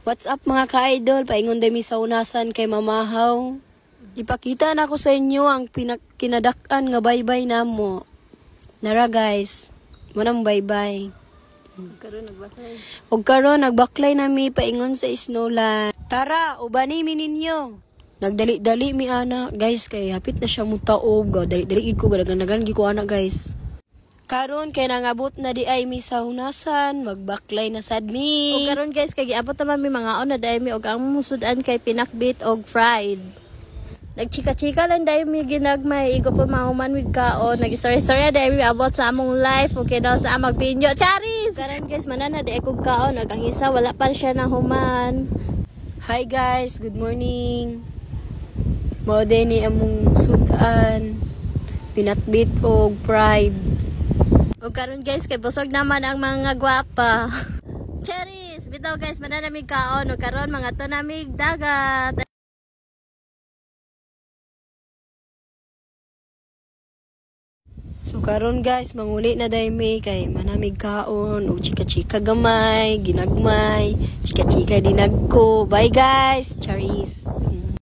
What's up mga ka-idol? Paingon dami sa unasan kay Mamahaw. Ipakita na ko sa inyo ang kinadakan nga baybay namo. Nara guys, munang baybay. Og karon nagbaklay nami paingon sa Snowland. Tara, ubani mi ninyo. Nagdali-dali mi ana guys kay hapit na siya mutaog. Dali-dali ko ganagan gi ko ana guys. Karon kay nangabot na di ay mi sa hunasan, magbaklay na sad mi. O karon guys kay giabot naman mi mga on na dai mi og ang musudan kay pinakbit og fried. Nagchika-chika lang dai mi ginagmay igo pa mahuman with kaon. Nag-story-story dai mi abot sa among life okay daw sa amag pinyo. Charis. Karon guys manana dai kog kaon og ang isa wala pa siya na human. Hi guys, good morning. Mao day ni among sudan. Pinakbit og fried. O karon guys kay busog naman ang mga gwapa. Cherries, bitaw guys mananamig kaon o karon mga tunamig dagat. So karon guys manguli na day mi kay manamig kaon og chika-chika gamay, ginagmay, chika-chika dinagko. Bye guys, Charis.